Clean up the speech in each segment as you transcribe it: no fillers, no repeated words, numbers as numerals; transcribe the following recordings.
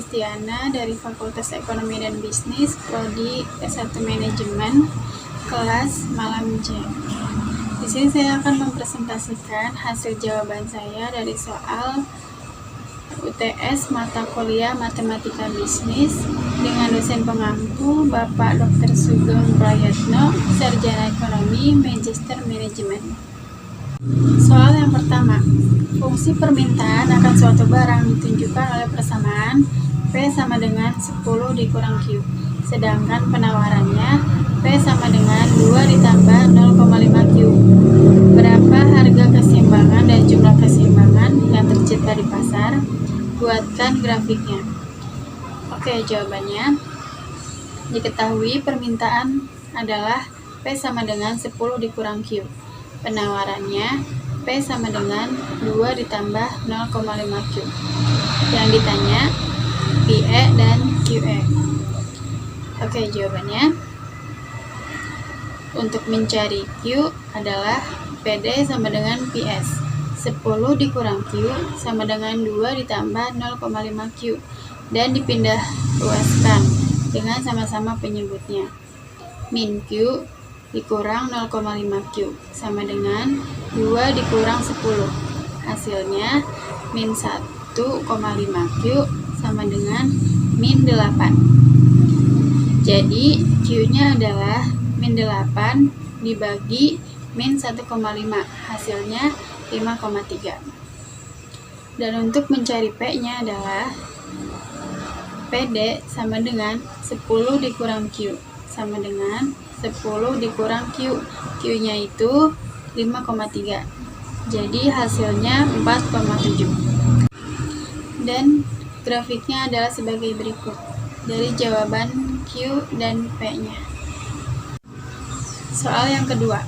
Kristiana dari Fakultas Ekonomi dan Bisnis, Prodi S1 Manajemen, kelas malam C. Di sini saya akan mempresentasikan hasil jawaban saya dari soal UTS mata kuliah Matematika Bisnis dengan dosen pengampu Bapak Dr. Sugeng Prayatno, Sarjana Ekonomi, Magister Manajemen. Soal yang pertama, fungsi permintaan akan suatu barang ditunjukkan oleh persamaan P sama dengan 10 dikurang Q, sedangkan penawarannya P sama dengan 2 ditambah 0,5 Q. Berapa harga keseimbangan dan jumlah keseimbangan yang tercipta di pasar? Buatkan grafiknya. Oke, jawabannya. Diketahui permintaan adalah P sama dengan 10 dikurang Q. Penawarannya P sama dengan 2 ditambah 0,5 Q. Yang ditanya PE dan QE. Oke, jawabannya. Untuk mencari Q adalah PD sama dengan PS. 10 dikurang Q sama dengan 2 ditambah 0,5 Q. Dan dipindah ruaskan dengan sama-sama penyebutnya. Min Q dikurang 0,5 Q sama dengan 2 dikurang 10. Hasilnya min 1,5 Q sama dengan min 8. Jadi Q-nya adalah min 8 dibagi min 1,5. Hasilnya 5,3. Dan untuk mencari P-nya adalah PD sama dengan 10 dikurang Q sama dengan 10 dikurang Q. Q-nya itu 5,3. Jadi hasilnya 4,7. Dan grafiknya adalah sebagai berikut dari jawaban Q dan P-nya. Soal yang kedua.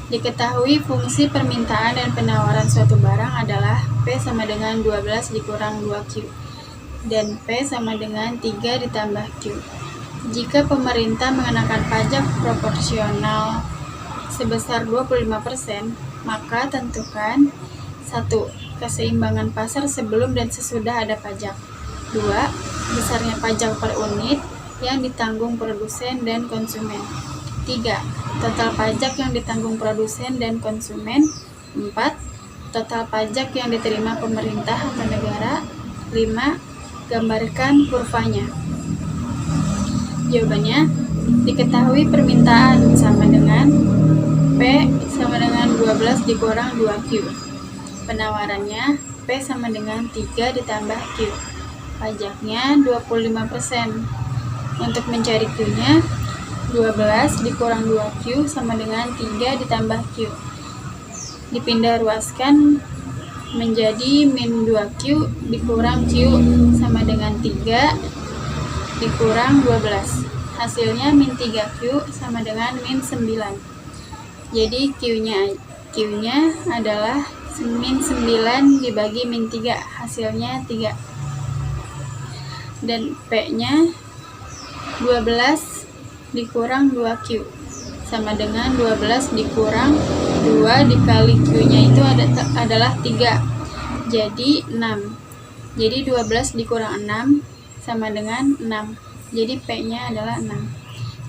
Diketahui fungsi permintaan dan penawaran suatu barang adalah P sama dengan 12 dikurang 2Q dan P sama dengan 3 ditambah Q. Jika pemerintah mengenakan pajak proporsional sebesar 25%, maka tentukan 1. Keseimbangan pasar sebelum dan sesudah ada pajak. 2. Besarnya pajak per unit yang ditanggung produsen dan konsumen. 3. Total pajak yang ditanggung produsen dan konsumen. 4. Total pajak yang diterima pemerintah atau negara. 5. Gambarkan kurvanya. Jawabannya, diketahui permintaan sama dengan P sama dengan 12 dikurang 2Q. Penawarannya P sama dengan 3 ditambah Q. Pajaknya 25%. Untuk mencari Q-nya, 12 dikurang 2Q sama dengan 3 ditambah Q. Dipindah ruaskan menjadi min 2Q dikurang Q sama dengan 3 dikurang 12. Hasilnya min 3Q sama dengan min 9. Jadi Q-nya adalah min 9 dibagi min 3. Hasilnya 3. Dan P-nya 12 dikurang 2Q sama dengan 12 dikurang 2 dikali Q-nya itu adalah 3. Jadi 6. Jadi 12 dikurang 6 sama dengan 6. Jadi P-nya adalah 6.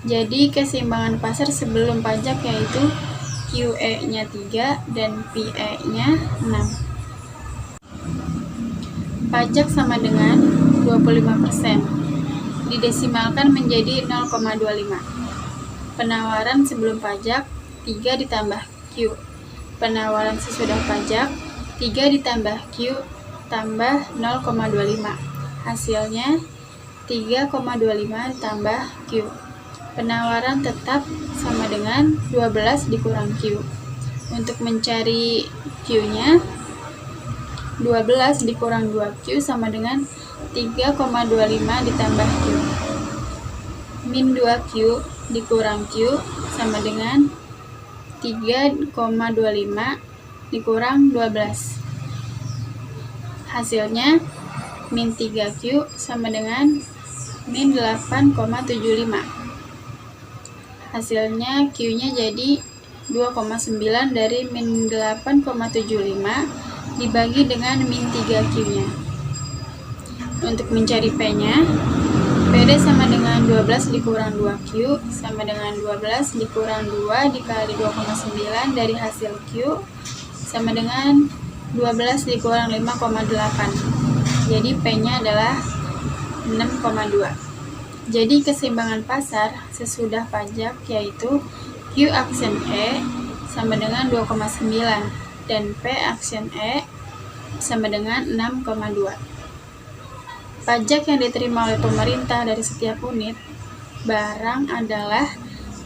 Jadi keseimbangan pasar sebelum pajak yaitu QE-nya 3 dan PE-nya 6. Pajak sama dengan 25%. Didesimalkan menjadi 0,25. Penawaran sebelum pajak 3 ditambah Q. Penawaran sesudah pajak 3 ditambah Q tambah 0,25. Hasilnya 3,25 tambah Q. Penawaran tetap sama dengan 12 dikurang Q. Untuk mencari Q-nya, 12 dikurang 2Q sama dengan 3,25 ditambah Q. Min 2Q dikurang Q sama dengan 3,25 dikurang 12. Hasilnya min 3Q sama dengan min 8,75. Hasilnya Q-nya jadi 2,9 dari min 8,75 dibagi dengan min 3Q-nya. Untuk mencari P-nya, PD sama dengan 12 dikurang 2Q sama dengan 12 dikurang 2 dikali 2,9 dari hasil Q sama dengan 12 dikurang 5,8. Jadi P-nya adalah 6,2. Jadi keseimbangan pasar sesudah pajak yaitu Q aksen E sama dengan 2,9 dan P aksen E sama dengan 6,2. Pajak yang diterima oleh pemerintah dari setiap unit barang adalah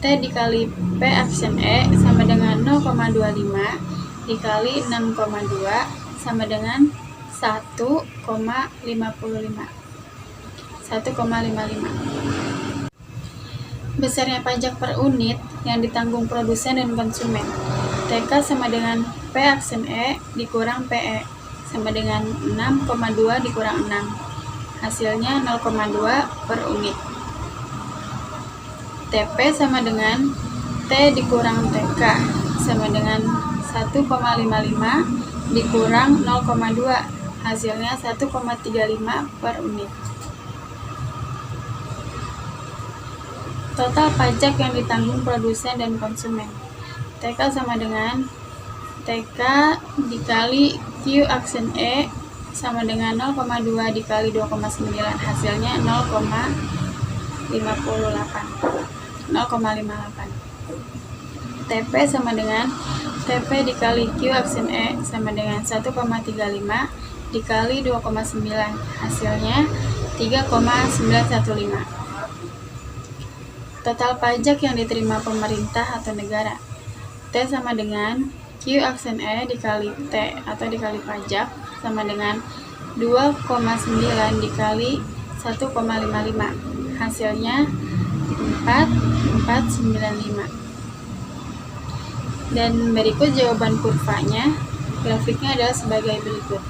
T dikali P aksen E sama dengan 0,25 dikali 6,2 sama dengan 1,55. Besarnya pajak per unit yang ditanggung produsen dan konsumen. TK sama dengan P aksen E dikurang PE sama dengan 6,2 dikurang 6. Hasilnya 0,2 per unit. TP sama dengan T dikurang TK sama dengan 1,55 dikurang 0,2. Hasilnya 1,35 per unit. Total pajak yang ditanggung produsen dan konsumen. TK sama dengan TK dikali Q aksen E sama dengan 0,2 dikali 2,9, hasilnya 0,58. TP sama dengan TP dikali Q aksen E sama dengan 1,35 dikali 2,9, hasilnya 3,915. Total pajak yang diterima pemerintah atau negara. T sama dengan Q aksen E dikali T atau dikali pajak sama dengan 2,9 dikali 1,55. Hasilnya 4,495. Dan berikut jawaban kurvanya. Grafiknya adalah sebagai berikut.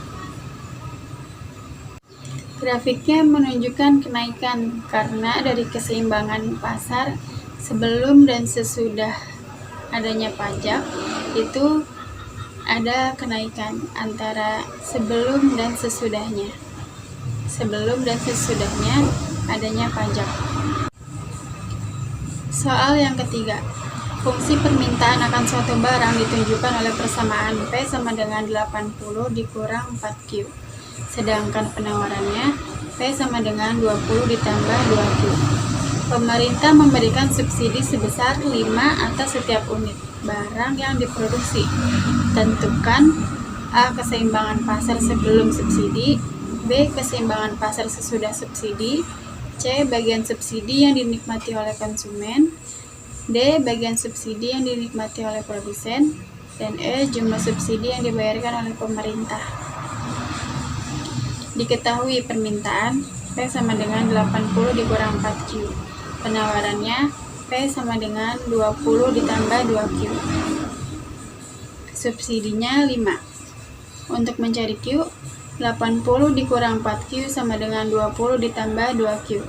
Grafiknya menunjukkan kenaikan karena dari keseimbangan pasar sebelum dan sesudah adanya pajak itu ada kenaikan antara sebelum dan sesudahnya. Sebelum dan sesudahnya adanya pajak. Soal yang ketiga. Fungsi permintaan akan suatu barang ditunjukkan oleh persamaan P sama dengan 80 dikurang 4Q. Sedangkan penawarannya P sama dengan 20 ditambah 2Q. Pemerintah memberikan subsidi sebesar 5 atas setiap unit barang yang diproduksi. Tentukan A. Keseimbangan pasar sebelum subsidi, B. Keseimbangan pasar sesudah subsidi, C. Bagian subsidi yang dinikmati oleh konsumen, D. Bagian subsidi yang dinikmati oleh produsen, dan E. Jumlah subsidi yang dibayarkan oleh pemerintah. Diketahui permintaan P sama dengan 80 dikurang 4Q. Penawarannya P sama dengan 20 ditambah 2Q. Subsidinya 5. Untuk mencari Q, 80 dikurang 4Q sama dengan 20 ditambah 2Q.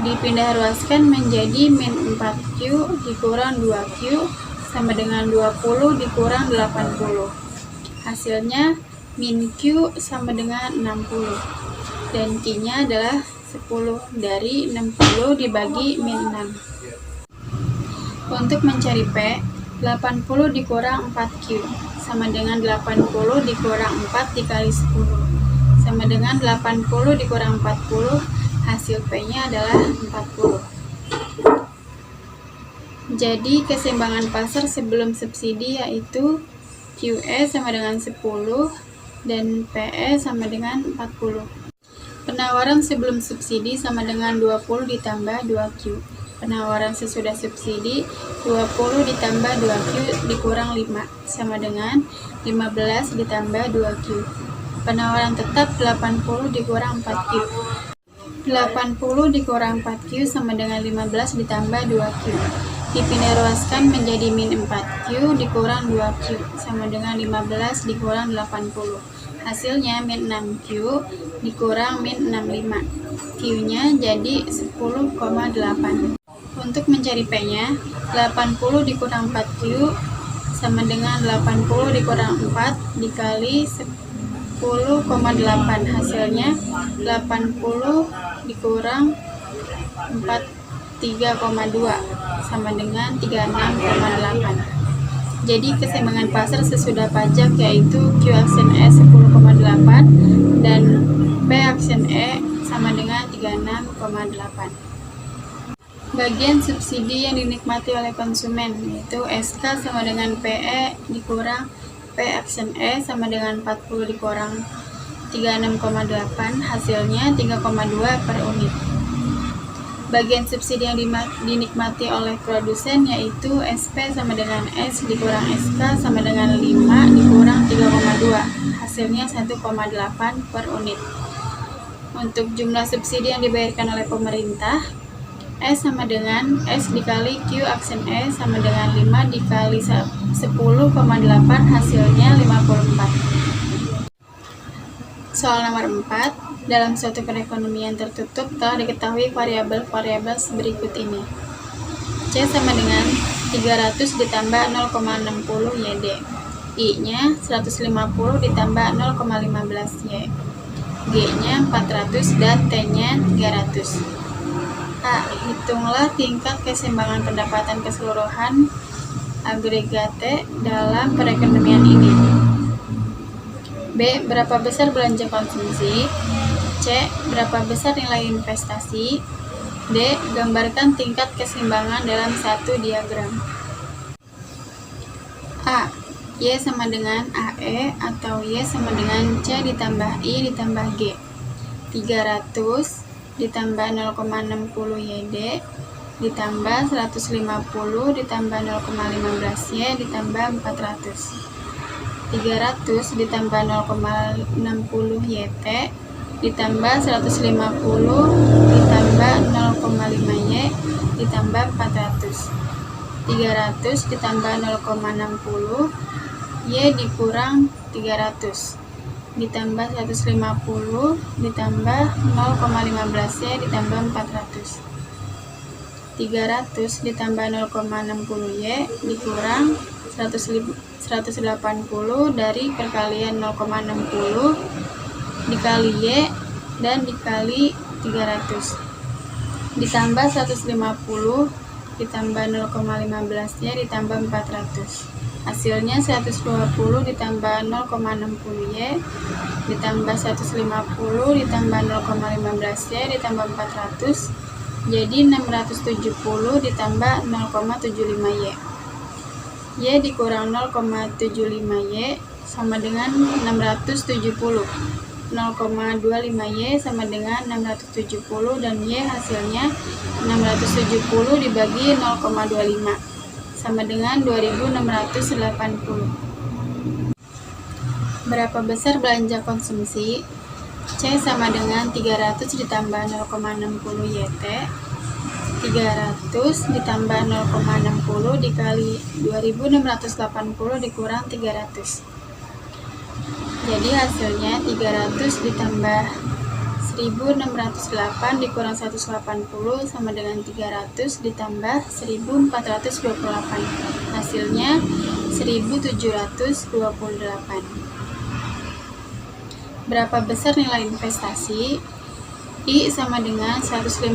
Dipindah ruaskan menjadi min 4Q dikurang 2Q sama dengan 20 dikurang 80. Hasilnya min Q sama dengan 60. Dan Q-nya adalah 10 dari 60 dibagi min 6. Untuk mencari P, 80 dikurang 4Q sama dengan 80 dikurang 4 dikali 10 sama dengan 80 dikurang 40, hasil P-nya adalah 40. Jadi keseimbangan pasar sebelum subsidi yaitu QE sama dengan 10 dan PE sama dengan 40. Penawaran sebelum subsidi sama dengan 20 ditambah 2Q. Penawaran sesudah subsidi 20 ditambah 2Q dikurang 5 sama dengan 15 ditambah 2Q. Penawaran tetap 80 dikurang 4Q. 80 dikurang 4Q sama dengan 15 ditambah 2Q. Dipindah ruaskan menjadi min 4Q dikurang 2Q sama dengan 15 dikurang 80. Hasilnya min 6Q dikurang min 65. Q-nya jadi 10,8. Untuk mencari P-nya, 80 dikurang 4Q sama dengan 80 dikurang 4 dikali 10,8. Hasilnya 80 dikurang 43,2 sama dengan 36,8. Jadi keseimbangan pasar sesudah pajak yaitu Q aksen E 10,8 dan P aksen E sama dengan 36,8. Bagian subsidi yang dinikmati oleh konsumen yaitu SK sama dengan PE dikurang P aksen E sama dengan 40 dikurang 36,8, hasilnya 3,2 per unit. Bagian subsidi yang dinikmati oleh produsen yaitu SP sama dengan S dikurang SK sama dengan 5 dikurang 3,2, hasilnya 1,8 per unit. Untuk jumlah subsidi yang dibayarkan oleh pemerintah, S sama dengan S dikali Q aksen E sama dengan 5 dikali 10,8, hasilnya 54. Soal nomor 4, dalam suatu perekonomian tertutup telah diketahui variabel-variabel berikut ini. C sama dengan 300 ditambah 0,60 YD, I-nya 150 ditambah 0,15 Y, G-nya 400 dan T-nya 300. A. Hitunglah tingkat keseimbangan pendapatan keseluruhan agregate dalam perekonomian ini. B. Berapa besar belanja konsumsi? C. Berapa besar nilai investasi? D. Gambarkan tingkat keseimbangan dalam satu diagram. A. Y sama dengan AE atau Y sama dengan C ditambah I ditambah G. 300 ditambah 0,60 YD ditambah 150 ditambah 0,15 Y ditambah 400. 300 ditambah 0,60 YT ditambah 150 ditambah 0,5 Y ditambah 400. 300 ditambah 0,60 Y dikurang 300 ditambah 150 ditambah 0,15 Y ditambah 400. 300 ditambah 0,60 Y dikurang 180 dari perkalian 0,60 dikali Y dan dikali 300 ditambah 150 ditambah 0,15 Y ditambah 400. Hasilnya 120 ditambah 0,60 Y ditambah 150 ditambah 0,15 Y ditambah 400 jadi 670 ditambah 0,75 Y. Y dikurang 0,75 Y sama dengan 670. 0,25 Y sama dengan 670 dan Y hasilnya 670 dibagi 0,25 sama dengan 2680. Berapa besar belanja konsumsi? C sama dengan 300 ditambah 0,60 YT. 300 ditambah 0,60 dikali 2680 dikurang 300. Jadi hasilnya 300 ditambah 1608 dikurang 180 sama dengan 300 ditambah 1428. Hasilnya 1728. Berapa besar nilai investasi? I sama dengan 150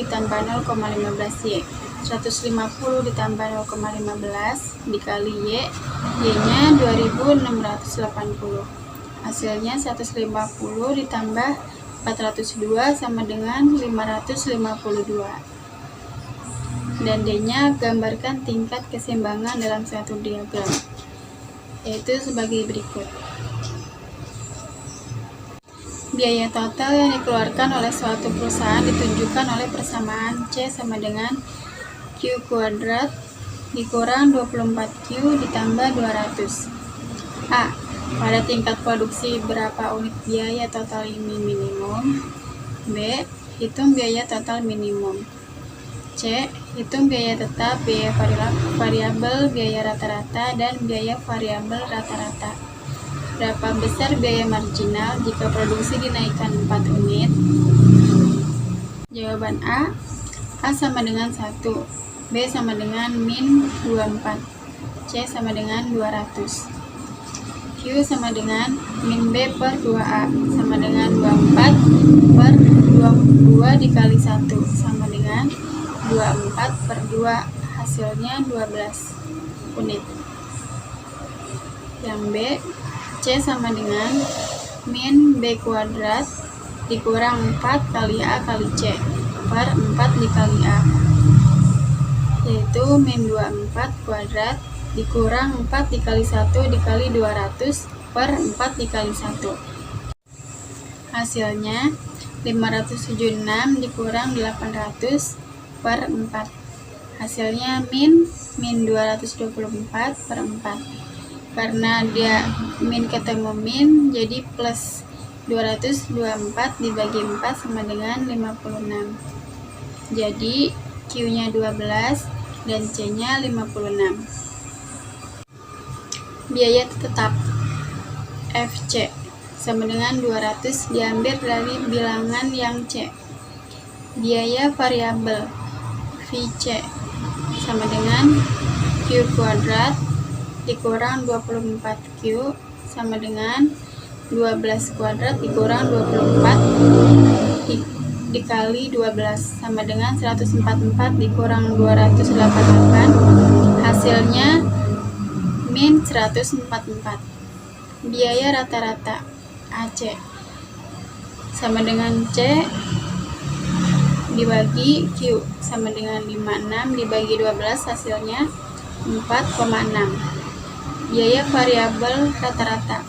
ditambah 0,15 Y. 150 ditambah 0,15 dikali Y, Y-nya 2680. Hasilnya 150 ditambah 402 sama dengan 552. Dan D-nya gambarkan tingkat keseimbangan dalam suatu diagram, yaitu sebagai berikut. Biaya total yang dikeluarkan oleh suatu perusahaan ditunjukkan oleh persamaan C sama dengan Q kuadrat dikurang 24Q ditambah 200. A. Pada tingkat produksi berapa unit biaya total ini minimum? B. Hitung biaya total minimum. C. Hitung biaya tetap, biaya variabel, biaya rata-rata, dan biaya variabel rata-rata. Berapa besar biaya marginal jika produksi dinaikkan 4 unit? Jawaban A. A sama dengan 1, B sama dengan min 24, C sama dengan 200. Q sama dengan min B per 2A sama dengan 24 per 2 dikali 1 sama dengan 24 per 2, hasilnya 12 unit. Yang B, C sama dengan min B kuadrat dikurang 4 kali A kali C per 4 dikali A, yaitu min 24 kuadrat dikurang 4 dikali 1 dikali 200 per 4 dikali 1. Hasilnya 576 dikurang 800 per 4. Hasilnya min 224 per 4. Karena dia min ketemu min, jadi plus 224 dibagi 4 sama dengan 56. Jadi Q-nya 12 dan C-nya 56. Biaya tetap FC sama dengan 200 diambil dari bilangan yang C. Biaya variabel VC sama dengan Q kuadrat dikurang 24Q sama dengan 12 kuadrat dikurang 24 dikali 12 sama dengan 144 dikurang 288, hasilnya min 144. Biaya rata-rata AC sama dengan C dibagi Q sama dengan 56 dibagi 12, hasilnya 4,6. Biaya variabel rata-rata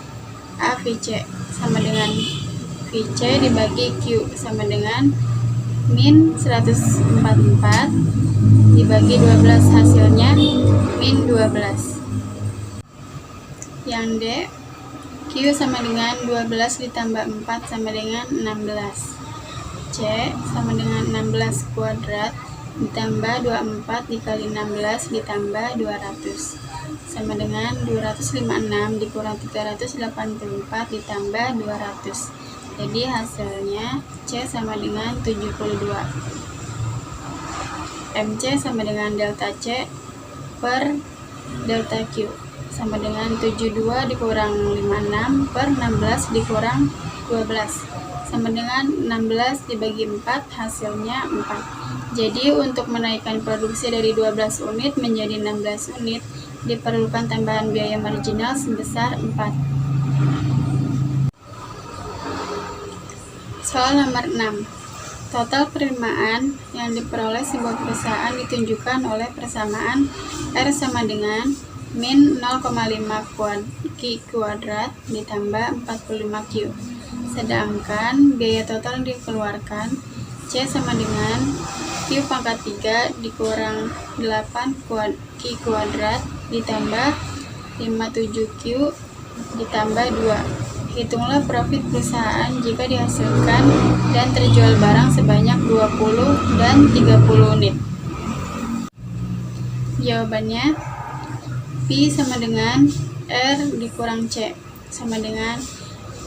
AVC sama dengan VC dibagi Q sama dengan min 144 dibagi 12, hasilnya min 12. Yang D, Q sama dengan 12 ditambah 4 sama dengan 16. C sama dengan 16 kuadrat ditambah 24 dikali 16 ditambah 200 sama dengan 256 dikurang 384 ditambah 200. Jadi hasilnya C sama dengan 72. MC sama dengan delta C per delta Q sama dengan 72 dikurang 56 per 16 dikurang 12 sama dengan 16 dibagi 4, hasilnya 4. Jadi untuk menaikkan produksi dari 12 unit menjadi 16 unit diperlukan tambahan biaya marginal sebesar 4. Soal nomor 6. Total penerimaan yang diperoleh sebuah perusahaan ditunjukkan oleh persamaan R sama dengan min 0,5 Q kuadrat ditambah 45Q. Sedangkan biaya total yang dikeluarkan C sama dengan Q pangkat 3 dikurang 8 Q kuadrat ditambah 57Q ditambah 2. Hitunglah profit perusahaan jika dihasilkan dan terjual barang sebanyak 20 dan 30 unit. Jawabannya P sama dengan R dikurang C sama dengan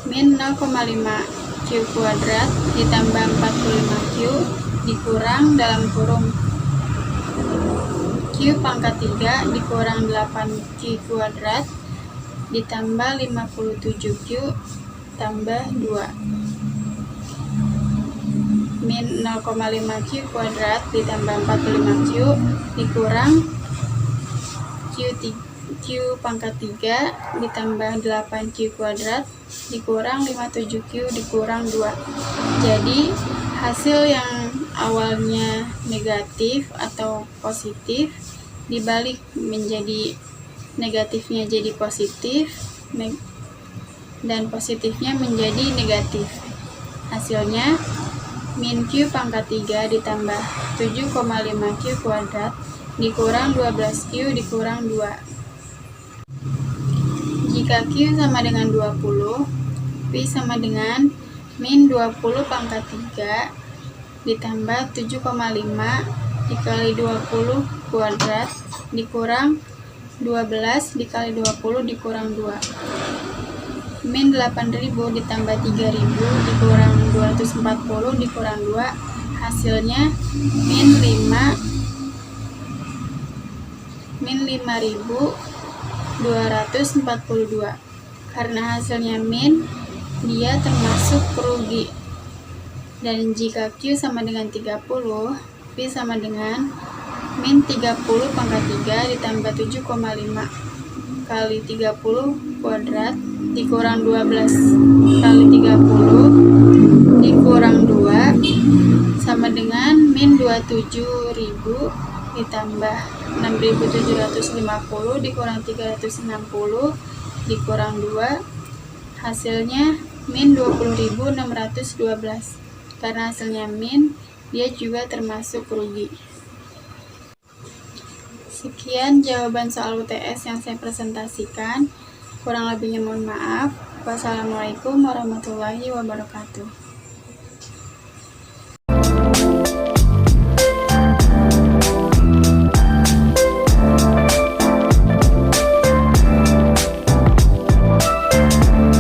min 0,5 Q kuadrat ditambah 45Q dikurang dalam kurung Q pangkat 3 dikurang 8Q kuadrat ditambah 57Q tambah 2 min 0,5 Q kuadrat ditambah 45Q dikurang Q pangkat 3 ditambah 8Q kuadrat dikurang 57Q dikurang 2. Jadi hasil yang awalnya negatif atau positif dibalik menjadi negatifnya jadi positif dan positifnya menjadi negatif. Hasilnya min Q pangkat 3 ditambah 7,5Q kuadrat dikurang 12Q dikurang 2. Jika Q sama dengan 20, P sama dengan min 20 pangkat 3 ditambah 7,5 dikali 20 kuadrat dikurang 12 dikali 20 dikurang 2. Min 8.000 ditambah 3.000 dikurang 240 dikurang 2, hasilnya min 5.242. Karena hasilnya min, dia termasuk rugi. Dan jika Q sama dengan 30, P sama dengan min 30 pangkat 3 ditambah 7,5 kali 30 kuadrat dikurang 12 kali 30 dikurang 2 sama dengan min 27.000 ditambah 6.750 dikurang 360 dikurang 2, hasilnya min 20.612. Karena hasilnya min, dia juga termasuk rugi. Sekian jawaban soal UTS yang saya presentasikan. Kurang lebihnya mohon maaf. Wassalamualaikum warahmatullahi wabarakatuh.